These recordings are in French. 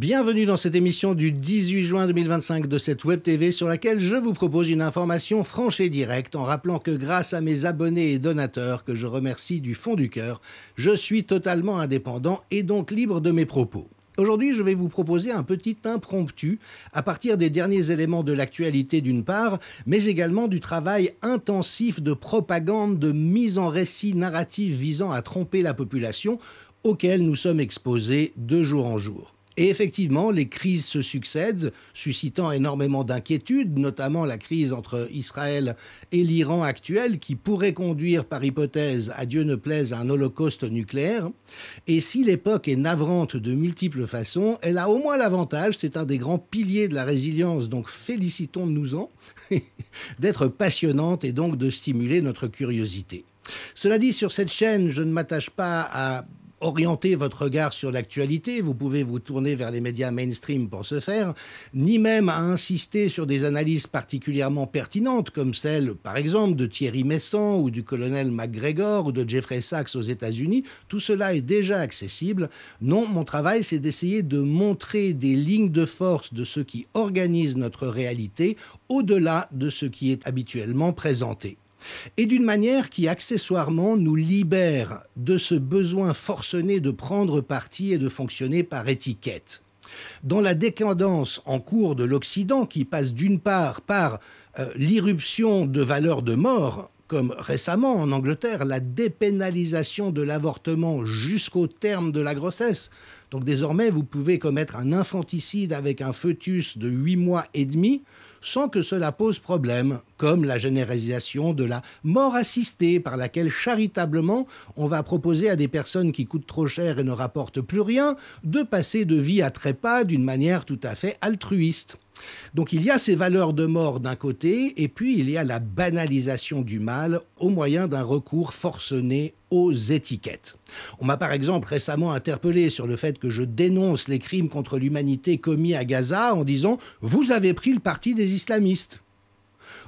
Bienvenue dans cette émission du 18 juin 2025 de cette Web TV sur laquelle je vous propose une information franche et directe en rappelant que grâce à mes abonnés et donateurs, que je remercie du fond du cœur, je suis totalement indépendant et donc libre de mes propos. Aujourd'hui, je vais vous proposer un petit impromptu à partir des derniers éléments de l'actualité d'une part, mais également du travail intensif de propagande, de mise en récit narratif visant à tromper la population auquel nous sommes exposés de jour en jour. Et effectivement, les crises se succèdent, suscitant énormément d'inquiétudes, notamment la crise entre Israël et l'Iran actuel, qui pourrait conduire, par hypothèse, à Dieu ne plaise, à un holocauste nucléaire. Et si l'époque est navrante de multiples façons, elle a au moins l'avantage, c'est un des grands piliers de la résilience, donc félicitons-nous-en, d'être passionnante et donc de stimuler notre curiosité. Cela dit, sur cette chaîne, je ne m'attache pas à orienter votre regard sur l'actualité, vous pouvez vous tourner vers les médias mainstream pour ce faire, ni même à insister sur des analyses particulièrement pertinentes comme celle, par exemple, de Thierry Messant ou du colonel McGregor ou de Jeffrey Sachs aux États-Unis. Tout cela est déjà accessible. Non, mon travail, c'est d'essayer de montrer des lignes de force de ce qui organise notre réalité au-delà de ce qui est habituellement présenté. Et d'une manière qui, accessoirement, nous libère de ce besoin forcené de prendre parti et de fonctionner par étiquette. Dans la décadence en cours de l'Occident, qui passe d'une part par l'irruption de valeurs de mort, comme récemment en Angleterre, la dépénalisation de l'avortement jusqu'au terme de la grossesse. Donc désormais, vous pouvez commettre un infanticide avec un fœtus de 8 mois et demi sans que cela pose problème, comme la généralisation de la mort assistée par laquelle charitablement on va proposer à des personnes qui coûtent trop cher et ne rapportent plus rien de passer de vie à trépas d'une manière tout à fait altruiste. Donc il y a ces valeurs de mort d'un côté, et puis il y a la banalisation du mal au moyen d'un recours forcené aux étiquettes. On m'a par exemple récemment interpellé sur le fait que je dénonce les crimes contre l'humanité commis à Gaza en disant « vous avez pris le parti des islamistes ».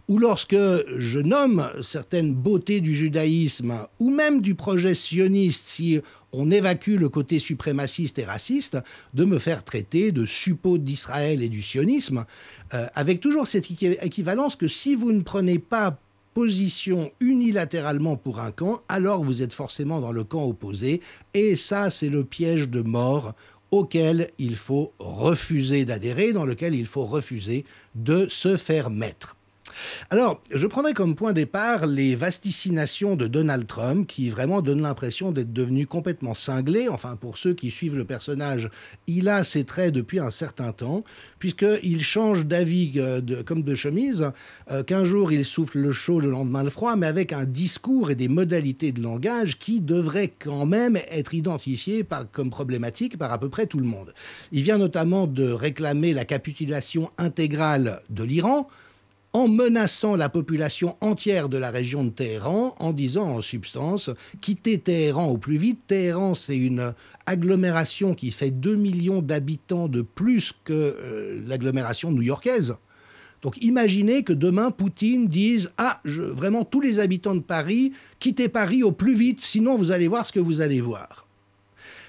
Ou lorsque je nomme certaines beautés du judaïsme ou même du projet sioniste, si on évacue le côté suprémaciste et raciste, de me faire traiter de suppôt d'Israël et du sionisme, avec toujours cette équivalence que si vous ne prenez pas position unilatéralement pour un camp, alors vous êtes forcément dans le camp opposé, et ça c'est le piège de mort auquel il faut refuser d'adhérer, dans lequel il faut refuser de se faire mettre. Alors, je prendrai comme point départ les vasticinations de Donald Trump qui vraiment donnent l'impression d'être devenu complètement cinglé. Enfin, pour ceux qui suivent le personnage, il a ses traits depuis un certain temps, puisqu'il change d'avis comme de chemise, qu'un jour il souffle le chaud, le lendemain le froid, mais avec un discours et des modalités de langage qui devraient quand même être identifiés comme problématiques par à peu près tout le monde. Il vient notamment de réclamer la capitulation intégrale de l'Iran, en menaçant la population entière de la région de Téhéran, en disant en substance « quittez Téhéran au plus vite ». Téhéran, c'est une agglomération qui fait 2 millions d'habitants de plus que l'agglomération new-yorkaise. Donc imaginez que demain, Poutine dise « Ah, vraiment, tous les habitants de Paris, quittez Paris au plus vite, sinon vous allez voir ce que vous allez voir ».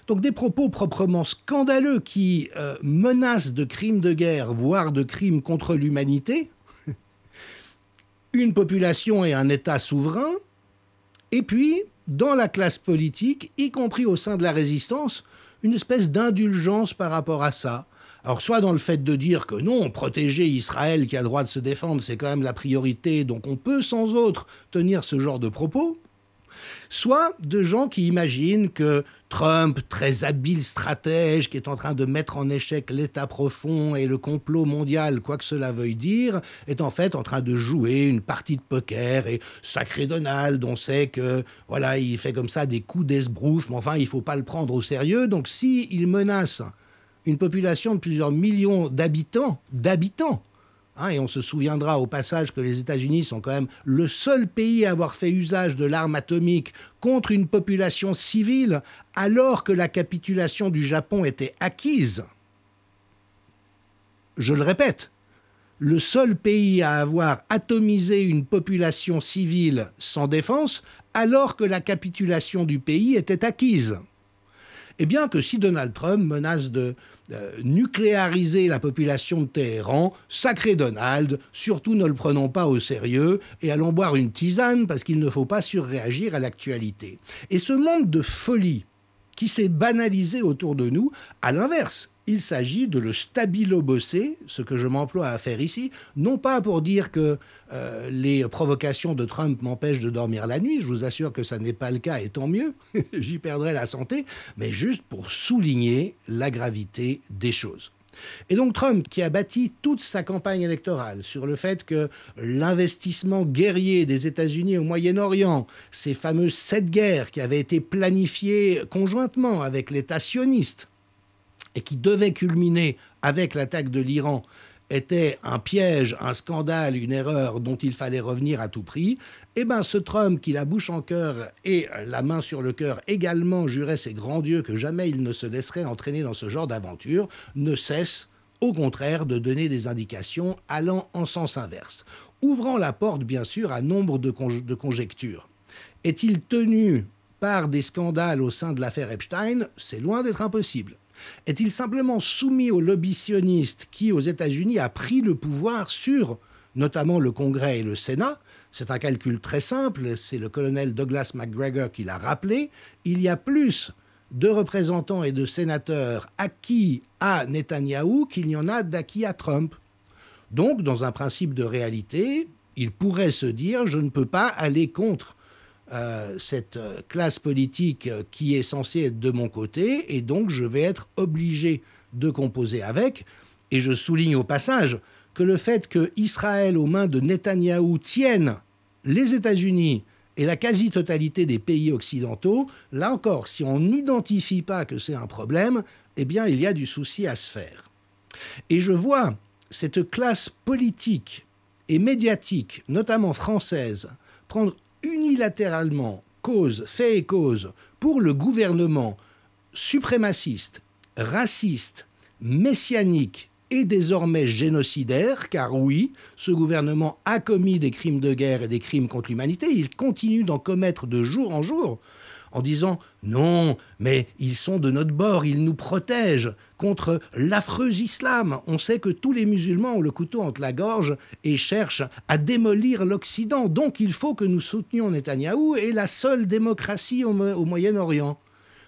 Donc des propos proprement scandaleux qui menacent de crimes de guerre, voire de crimes contre l'humanité, une population et un État souverain, et puis, dans la classe politique, y compris au sein de la résistance, une espèce d'indulgence par rapport à ça. Alors, soit dans le fait de dire que non, protéger Israël qui a le droit de se défendre, c'est quand même la priorité, donc on peut sans autre tenir ce genre de propos, soit de gens qui imaginent que Trump, très habile stratège, qui est en train de mettre en échec l'État profond et le complot mondial, quoi que cela veuille dire, est en fait en train de jouer une partie de poker, et sacré Donald, on sait que, voilà, il fait comme ça des coups d'esbrouf, mais enfin, il ne faut pas le prendre au sérieux, donc s'il menace une population de plusieurs millions d'habitants, et on se souviendra au passage que les États-Unis sont quand même le seul pays à avoir fait usage de l'arme atomique contre une population civile alors que la capitulation du Japon était acquise. Je le répète, le seul pays à avoir atomisé une population civile sans défense alors que la capitulation du pays était acquise. Eh bien que si Donald Trump menace de nucléariser la population de Téhéran, sacré Donald, surtout ne le prenons pas au sérieux et allons boire une tisane parce qu'il ne faut pas surréagir à l'actualité. Et ce monde de folie qui s'est banalisé autour de nous, à l'inverse, il s'agit de le stabilo-bosser, ce que je m'emploie à faire ici, non pas pour dire que les provocations de Trump m'empêchent de dormir la nuit, je vous assure que ça n'est pas le cas et tant mieux, j'y perdrai la santé, mais juste pour souligner la gravité des choses. Et donc Trump, qui a bâti toute sa campagne électorale sur le fait que l'investissement guerrier des États-Unis au Moyen-Orient, ces fameuses 7 guerres qui avaient été planifiées conjointement avec l'État sioniste et qui devaient culminer avec l'attaque de l'Iran, était un piège, un scandale, une erreur dont il fallait revenir à tout prix, eh bien ce Trump qui, la bouche en cœur et la main sur le cœur également, jurait ses grands dieux que jamais il ne se laisserait entraîner dans ce genre d'aventure, ne cesse au contraire de donner des indications allant en sens inverse, ouvrant la porte bien sûr à nombre de conjectures. Est-il tenu par des scandales au sein de l'affaire Epstein? C'est loin d'être impossible. Est-il simplement soumis au lobby sioniste qui, aux États-Unis, a pris le pouvoir sur notamment le Congrès et le Sénat? C'est un calcul très simple, c'est le colonel Douglas MacGregor qui l'a rappelé. Il y a plus de représentants et de sénateurs acquis à Netanyahou qu'il n'y en a d'acquis à Trump. Donc, dans un principe de réalité, il pourrait se dire « je ne peux pas aller contre cette classe politique qui est censée être de mon côté, et donc je vais être obligé de composer avec ». Et je souligne au passage que le fait que Israël, aux mains de Netanyahou, tienne les États-Unis et la quasi-totalité des pays occidentaux, là encore, si on n'identifie pas que c'est un problème, eh bien il y a du souci à se faire. Et je vois cette classe politique et médiatique, notamment française, prendre unilatéralement fait et cause pour le gouvernement suprémaciste, raciste, messianique et désormais génocidaire, car oui, ce gouvernement a commis des crimes de guerre et des crimes contre l'humanité, il continue d'en commettre de jour en jour, en disant « non, mais ils sont de notre bord, ils nous protègent contre l'affreux islam. On sait que tous les musulmans ont le couteau entre la gorge et cherchent à démolir l'Occident. Donc il faut que nous soutenions Netanyahou et la seule démocratie au Moyen-Orient. »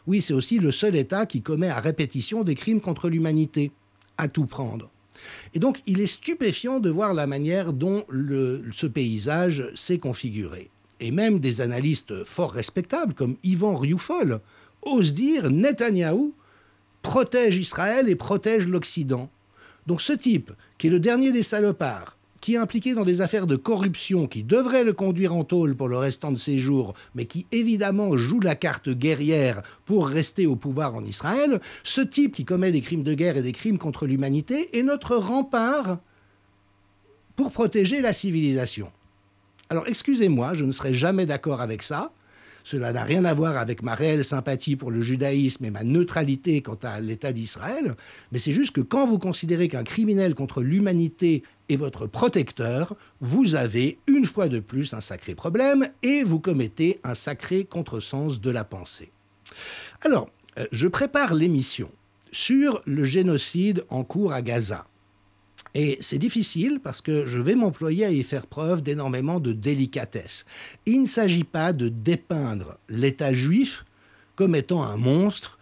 Oui, c'est aussi le seul État qui commet à répétition des crimes contre l'humanité, à tout prendre. Et donc il est stupéfiant de voir la manière dont ce paysage s'est configuré. Et même des analystes fort respectables, comme Yvan Rioufol, osent dire « Netanyahou protège Israël et protège l'Occident ». Donc ce type, qui est le dernier des salopards, qui est impliqué dans des affaires de corruption qui devraient le conduire en tôle pour le restant de ses jours, mais qui évidemment joue la carte guerrière pour rester au pouvoir en Israël, ce type qui commet des crimes de guerre et des crimes contre l'humanité est notre rempart pour protéger la civilisation. Alors, excusez-moi, je ne serai jamais d'accord avec ça. Cela n'a rien à voir avec ma réelle sympathie pour le judaïsme et ma neutralité quant à l'État d'Israël, mais c'est juste que quand vous considérez qu'un criminel contre l'humanité est votre protecteur, vous avez une fois de plus un sacré problème et vous commettez un sacré contresens de la pensée. Alors, je prépare l'émission sur le génocide en cours à Gaza. Et c'est difficile parce que je vais m'employer à y faire preuve d'énormément de délicatesse. Il ne s'agit pas de dépeindre l'État juif comme étant un monstre,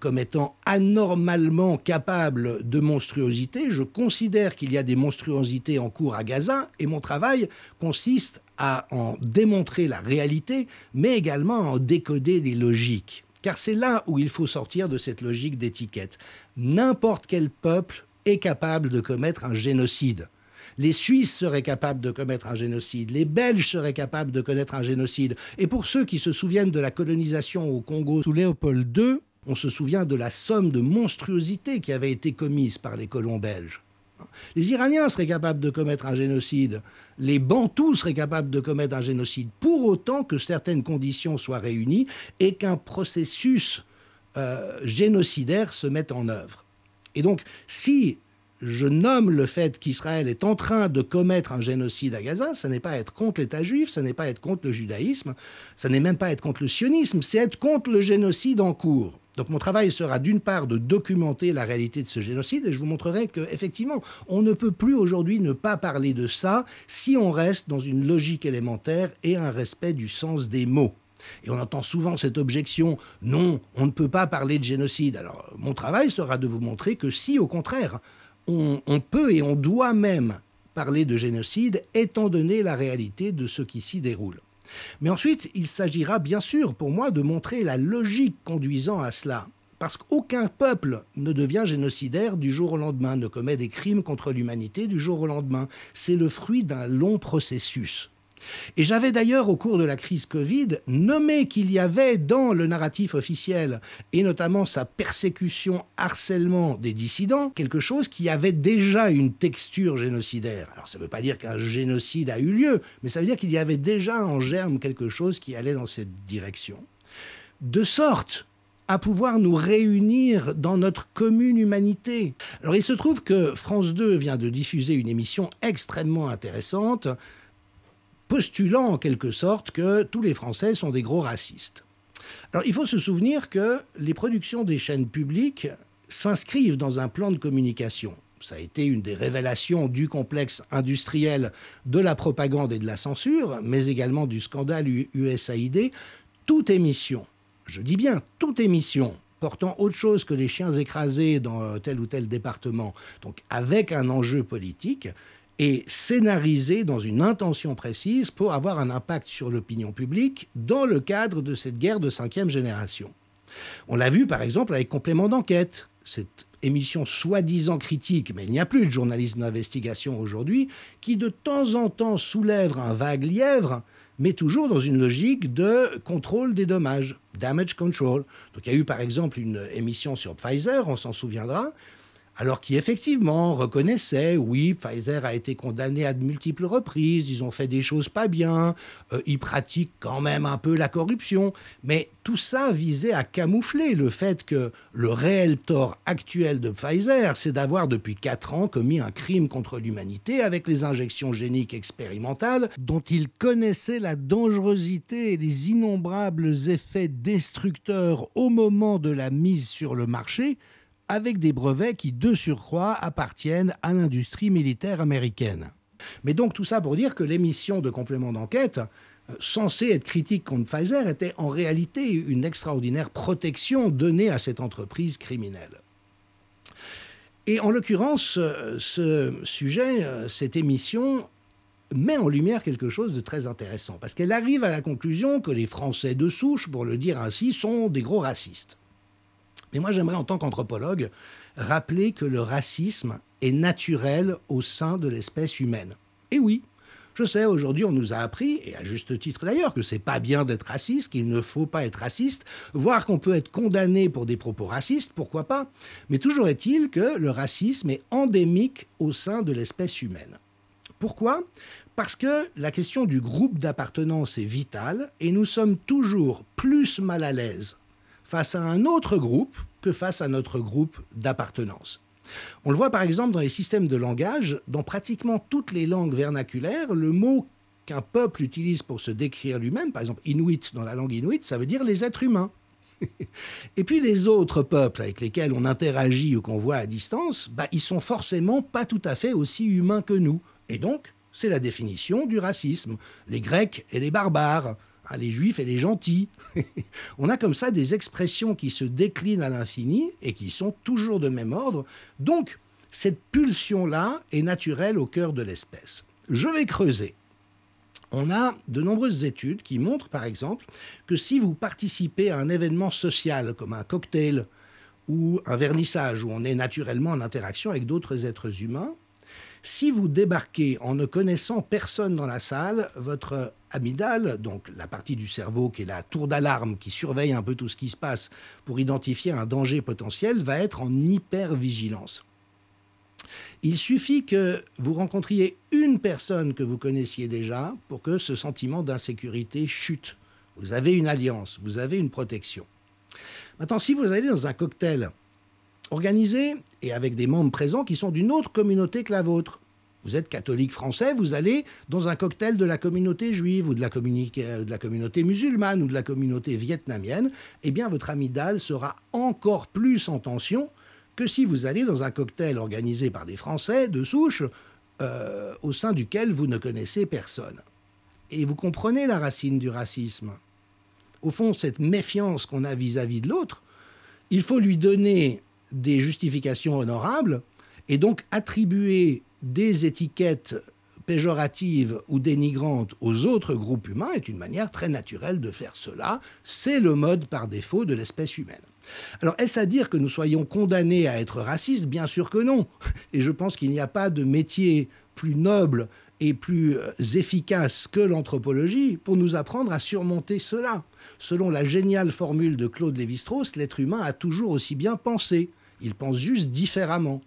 comme étant anormalement capable de monstruosité. Je considère qu'il y a des monstruosités en cours à Gaza et mon travail consiste à en démontrer la réalité, mais également à en décoder les logiques. Car c'est là où il faut sortir de cette logique d'étiquette. N'importe quel peuple est capable de commettre un génocide. Les Suisses seraient capables de commettre un génocide, les Belges seraient capables de commettre un génocide. Et pour ceux qui se souviennent de la colonisation au Congo sous Léopold II, on se souvient de la somme de monstruosités qui avait été commise par les colons belges. Les Iraniens seraient capables de commettre un génocide, les Bantous seraient capables de commettre un génocide, pour autant que certaines conditions soient réunies et qu'un processus génocidaire se mette en œuvre. Et donc, si je nomme le fait qu'Israël est en train de commettre un génocide à Gaza, ça n'est pas être contre l'État juif, ça n'est pas être contre le judaïsme, ça n'est même pas être contre le sionisme, c'est être contre le génocide en cours. Donc mon travail sera d'une part de documenter la réalité de ce génocide et je vous montrerai qu'effectivement, on ne peut plus aujourd'hui ne pas parler de ça si on reste dans une logique élémentaire et un respect du sens des mots. Et on entend souvent cette objection, non, on ne peut pas parler de génocide. Alors mon travail sera de vous montrer que si au contraire, on peut et on doit même parler de génocide étant donné la réalité de ce qui s'y déroule. Mais ensuite, il s'agira bien sûr pour moi de montrer la logique conduisant à cela. Parce qu'aucun peuple ne devient génocidaire du jour au lendemain, ne commet des crimes contre l'humanité du jour au lendemain. C'est le fruit d'un long processus. Et j'avais d'ailleurs, au cours de la crise Covid, nommé qu'il y avait dans le narratif officiel, et notamment sa persécution, harcèlement des dissidents, quelque chose qui avait déjà une texture génocidaire. Alors ça ne veut pas dire qu'un génocide a eu lieu, mais ça veut dire qu'il y avait déjà en germe quelque chose qui allait dans cette direction. De sorte à pouvoir nous réunir dans notre commune humanité. Alors il se trouve que France 2 vient de diffuser une émission extrêmement intéressante, postulant en quelque sorte que tous les Français sont des gros racistes. Alors il faut se souvenir que les productions des chaînes publiques s'inscrivent dans un plan de communication. Ça a été une des révélations du complexe industriel de la propagande et de la censure, mais également du scandale USAID. Toute émission, je dis bien toute émission, portant autre chose que les chiens écrasés dans tel ou tel département, donc avec un enjeu politique, et scénarisé dans une intention précise pour avoir un impact sur l'opinion publique dans le cadre de cette guerre de 5e génération. On l'a vu par exemple avec Complément d'enquête, cette émission soi-disant critique, mais il n'y a plus de journalisme d'investigation aujourd'hui, qui de temps en temps soulève un vague lièvre, mais toujours dans une logique de contrôle des dommages, damage control. Donc il y a eu par exemple une émission sur Pfizer, on s'en souviendra, alors qui effectivement reconnaissait, oui, Pfizer a été condamné à de multiples reprises, ils ont fait des choses pas bien, ils pratiquent quand même un peu la corruption, mais tout ça visait à camoufler le fait que le réel tort actuel de Pfizer, c'est d'avoir depuis 4 ans commis un crime contre l'humanité avec les injections géniques expérimentales dont ils connaissaient la dangerosité et les innombrables effets destructeurs au moment de la mise sur le marché, avec des brevets qui, de surcroît, appartiennent à l'industrie militaire américaine. Mais donc tout ça pour dire que l'émission de Complément d'enquête, censée être critique contre Pfizer, était en réalité une extraordinaire protection donnée à cette entreprise criminelle. Et en l'occurrence, ce sujet, cette émission, met en lumière quelque chose de très intéressant, parce qu'elle arrive à la conclusion que les Français de souche, pour le dire ainsi, sont des gros racistes. Et moi, j'aimerais, en tant qu'anthropologue, rappeler que le racisme est naturel au sein de l'espèce humaine. Et oui, je sais, aujourd'hui, on nous a appris, et à juste titre d'ailleurs, que c'est pas bien d'être raciste, qu'il ne faut pas être raciste, voire qu'on peut être condamné pour des propos racistes, pourquoi pas. Mais toujours est-il que le racisme est endémique au sein de l'espèce humaine. Pourquoi ? Parce que la question du groupe d'appartenance est vitale, et nous sommes toujours plus mal à l'aise face à un autre groupe que face à notre groupe d'appartenance. On le voit par exemple dans les systèmes de langage, dans pratiquement toutes les langues vernaculaires, le mot qu'un peuple utilise pour se décrire lui-même, par exemple Inuit dans la langue Inuit, ça veut dire les êtres humains. Et puis les autres peuples avec lesquels on interagit ou qu'on voit à distance, ils sont forcément pas tout à fait aussi humains que nous. Et donc, c'est la définition du racisme. Les Grecs et les barbares, les Juifs et les gentils. On a comme ça des expressions qui se déclinent à l'infini et qui sont toujours de même ordre. Donc, cette pulsion-là est naturelle au cœur de l'espèce. Je vais creuser. On a de nombreuses études qui montrent, par exemple, que si vous participez à un événement social comme un cocktail ou un vernissage où on est naturellement en interaction avec d'autres êtres humains, si vous débarquez en ne connaissant personne dans la salle, votre amygdale, donc la partie du cerveau qui est la tour d'alarme, qui surveille un peu tout ce qui se passe pour identifier un danger potentiel, va être en hypervigilance. Il suffit que vous rencontriez une personne que vous connaissiez déjà pour que ce sentiment d'insécurité chute. Vous avez une alliance, vous avez une protection. Maintenant, si vous allez dans un cocktail organisé et avec des membres présents qui sont d'une autre communauté que la vôtre, Vous êtes catholique français, vous allez dans un cocktail de la communauté juive ou de la communauté musulmane ou de la communauté vietnamienne, eh bien votre amygdale sera encore plus en tension que si vous allez dans un cocktail organisé par des Français de souche, au sein duquel vous ne connaissez personne. Et vous comprenez la racine du racisme. Au fond, cette méfiance qu'on a vis-à-vis de l'autre, il faut lui donner des justifications honorables et donc attribuer des étiquettes péjoratives ou dénigrantes aux autres groupes humains est une manière très naturelle de faire cela. C'est le mode par défaut de l'espèce humaine. Alors, est-ce à dire que nous soyons condamnés à être racistes? Bien sûr que non. Et je pense qu'il n'y a pas de métier plus noble et plus efficace que l'anthropologie pour nous apprendre à surmonter cela. Selon la géniale formule de Claude Lévi-Strauss, l'être humain a toujours aussi bien pensé. Il pense juste différemment.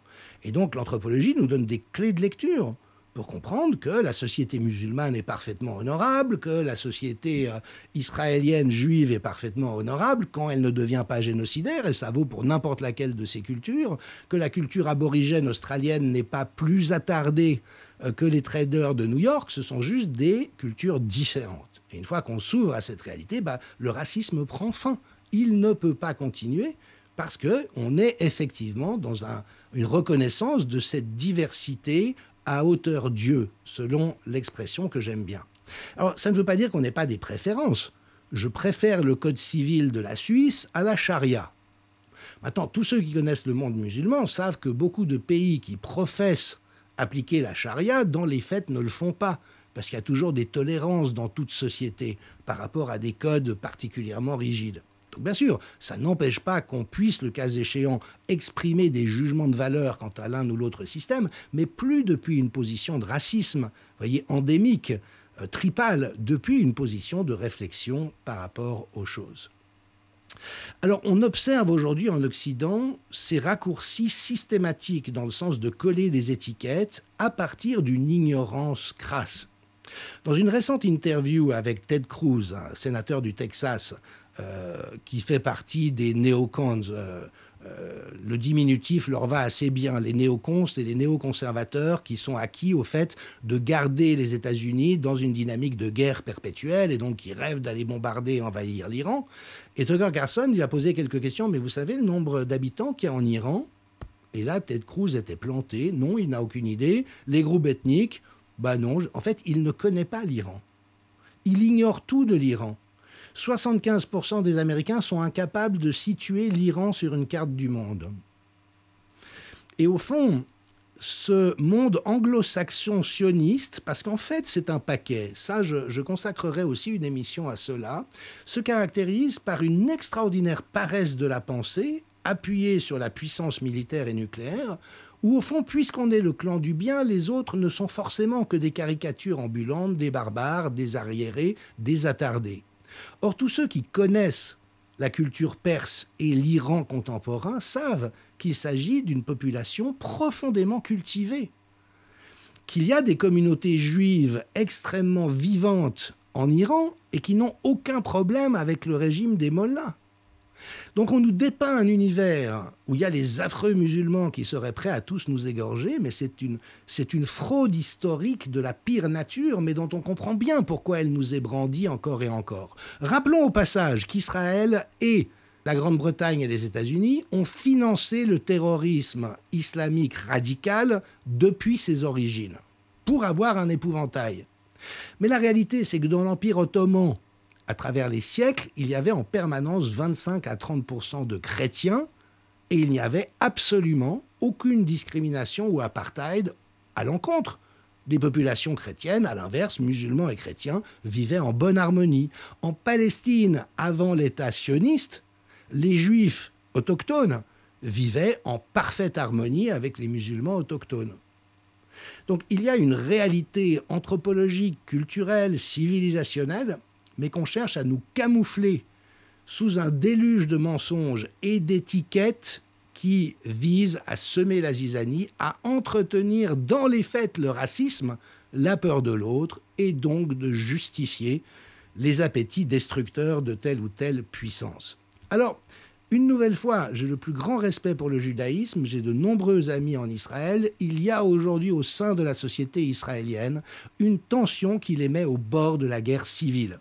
Et donc l'anthropologie nous donne des clés de lecture pour comprendre que la société musulmane est parfaitement honorable, que la société israélienne juive est parfaitement honorable quand elle ne devient pas génocidaire, et ça vaut pour n'importe laquelle de ces cultures, que la culture aborigène australienne n'est pas plus attardée que les traders de New York, ce sont juste des cultures différentes. Et une fois qu'on s'ouvre à cette réalité, le racisme prend fin. Il ne peut pas continuer parce qu'on est effectivement dans une reconnaissance de cette diversité à hauteur Dieu, selon l'expression que j'aime bien. Alors, ça ne veut pas dire qu'on n'ait pas des préférences. Je préfère le code civil de la Suisse à la charia. Maintenant, tous ceux qui connaissent le monde musulman savent que beaucoup de pays qui professent appliquer la charia, dans les faits, ne le font pas. Parce qu'il y a toujours des tolérances dans toute société par rapport à des codes particulièrement rigides. Donc bien sûr, ça n'empêche pas qu'on puisse, le cas échéant, exprimer des jugements de valeur quant à l'un ou l'autre système, mais plus depuis une position de racisme, voyez, endémique, tripale, depuis une position de réflexion par rapport aux choses. Alors, on observe aujourd'hui en Occident ces raccourcis systématiques dans le sens de coller des étiquettes à partir d'une ignorance crasse. Dans une récente interview avec Ted Cruz, un sénateur du Texas, qui fait partie des néocons, le diminutif leur va assez bien. Les néocons, c'est les néoconservateurs qui sont acquis au fait de garder les États-Unis dans une dynamique de guerre perpétuelle et donc qui rêvent d'aller bombarder et envahir l'Iran. Et Tucker Carlson lui a posé quelques questions. Mais vous savez le nombre d'habitants qu'il y a en Iran? Et là, Ted Cruz était planté. Non, il n'a aucune idée. Les groupes ethniques? Non. En fait, il ne connaît pas l'Iran. Il ignore tout de l'Iran. 75% des Américains sont incapables de situer l'Iran sur une carte du monde. Et au fond, ce monde anglo-saxon sioniste, parce qu'en fait c'est un paquet, ça je consacrerai aussi une émission à cela, se caractérise par une extraordinaire paresse de la pensée, appuyée sur la puissance militaire et nucléaire, où au fond, puisqu'on est le clan du bien, les autres ne sont forcément que des caricatures ambulantes, des barbares, des arriérés, des attardés. Or, tous ceux qui connaissent la culture perse et l'Iran contemporain savent qu'il s'agit d'une population profondément cultivée, qu'il y a des communautés juives extrêmement vivantes en Iran et qui n'ont aucun problème avec le régime des mollahs. Donc on nous dépeint un univers où il y a les affreux musulmans qui seraient prêts à tous nous égorger, mais c'est une fraude historique de la pire nature, mais dont on comprend bien pourquoi elle nous est brandie encore et encore. Rappelons au passage qu'Israël et la Grande-Bretagne et les États-Unis ont financé le terrorisme islamique radical depuis ses origines, pour avoir un épouvantail. Mais la réalité, c'est que dans l'Empire ottoman, à travers les siècles, il y avait en permanence 25 à 30% de chrétiens et il n'y avait absolument aucune discrimination ou apartheid à l'encontre des populations chrétiennes. À l'inverse, musulmans et chrétiens vivaient en bonne harmonie. En Palestine, avant l'État sioniste, les juifs autochtones vivaient en parfaite harmonie avec les musulmans autochtones. Donc il y a une réalité anthropologique, culturelle, civilisationnelle, mais qu'on cherche à nous camoufler sous un déluge de mensonges et d'étiquettes qui visent à semer la zizanie, à entretenir dans les faits le racisme, la peur de l'autre, et donc de justifier les appétits destructeurs de telle ou telle puissance. Alors, Une nouvelle fois, j'ai le plus grand respect pour le judaïsme, j'ai de nombreux amis en Israël. Il y a aujourd'hui au sein de la société israélienne une tension qui les met au bord de la guerre civile.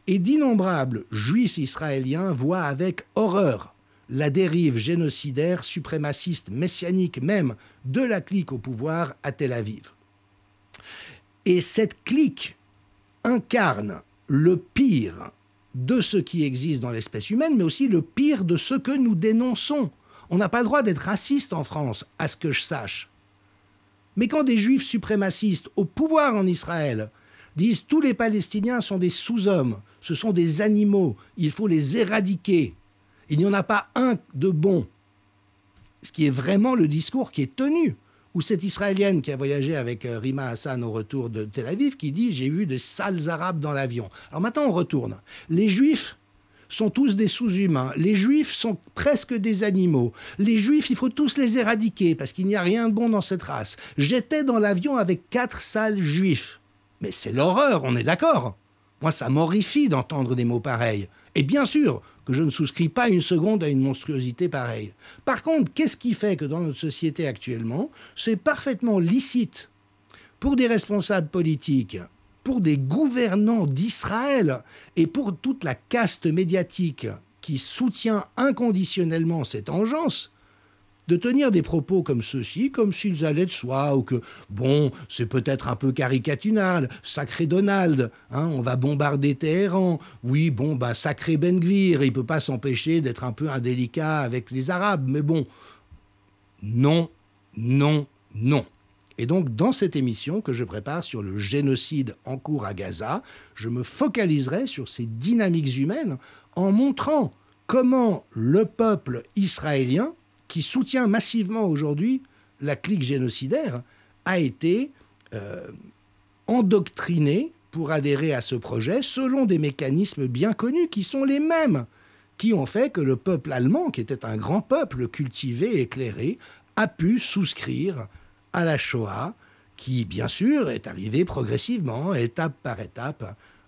Et d'innombrables juifs israéliens voient avec horreur la dérive génocidaire, suprémaciste, messianique même, de la clique au pouvoir à Tel Aviv. Et cette clique incarne le pire de ce qui existe dans l'espèce humaine, mais aussi le pire de ce que nous dénonçons. On n'a pas le droit d'être raciste en France, à ce que je sache. Mais quand des juifs suprémacistes au pouvoir en Israël disent tous les Palestiniens sont des sous-hommes, ce sont des animaux, il faut les éradiquer, il n'y en a pas un de bon, ce qui est vraiment le discours qui est tenu. Ou cette Israélienne qui a voyagé avec Rima Hassan au retour de Tel Aviv qui dit « j'ai vu des sales arabes dans l'avion ». Alors maintenant on retourne. Les juifs sont tous des sous-humains. Les juifs sont presque des animaux. Les juifs, il faut tous les éradiquer parce qu'il n'y a rien de bon dans cette race. J'étais dans l'avion avec 4 sales juifs. Mais c'est l'horreur, on est d'accord. Moi, ça m'horrifie d'entendre des mots pareils. Et bien sûr que je ne souscris pas une seconde à une monstruosité pareille. Par contre, qu'est-ce qui fait que dans notre société actuellement, c'est parfaitement licite pour des responsables politiques, pour des gouvernants d'Israël et pour toute la caste médiatique qui soutient inconditionnellement cette engeance, de tenir des propos comme ceux-ci, comme s'ils allaient de soi, ou que, bon, c'est peut-être un peu caricatural, sacré Donald, hein, on va bombarder Téhéran, oui, bon, bah, sacré Ben Gvir, il ne peut pas s'empêcher d'être un peu indélicat avec les Arabes, mais bon, non, non, non. Et donc, dans cette émission que je prépare sur le génocide en cours à Gaza, je me focaliserai sur ces dynamiques humaines en montrant comment le peuple israélien, qui soutient massivement aujourd'hui la clique génocidaire, a été endoctriné pour adhérer à ce projet selon des mécanismes bien connus qui sont les mêmes, qui ont fait que le peuple allemand, qui était un grand peuple cultivé, éclairé, a pu souscrire à la Shoah, qui, bien sûr, est arrivée progressivement, étape par étape,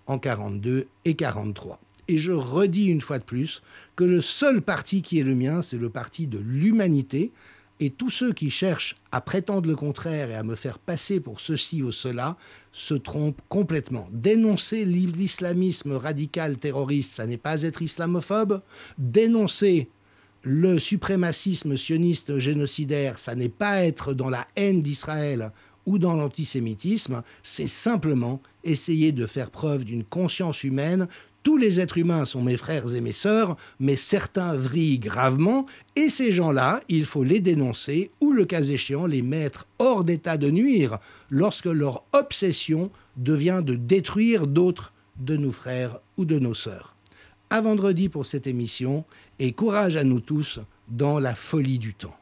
en 1942 et 1943. Et je redis une fois de plus que le seul parti qui est le mien, c'est le parti de l'humanité. Et tous ceux qui cherchent à prétendre le contraire et à me faire passer pour ceci ou cela se trompent complètement. Dénoncer l'islamisme radical terroriste, ça n'est pas être islamophobe. Dénoncer le suprémacisme sioniste génocidaire, ça n'est pas être dans la haine d'Israël ou dans l'antisémitisme, c'est simplement essayer de faire preuve d'une conscience humaine. Tous les êtres humains sont mes frères et mes sœurs, mais certains vrillent gravement, et ces gens-là, il faut les dénoncer ou, le cas échéant, les mettre hors d'état de nuire lorsque leur obsession devient de détruire d'autres de nos frères ou de nos sœurs. À vendredi pour cette émission, et courage à nous tous dans la folie du temps.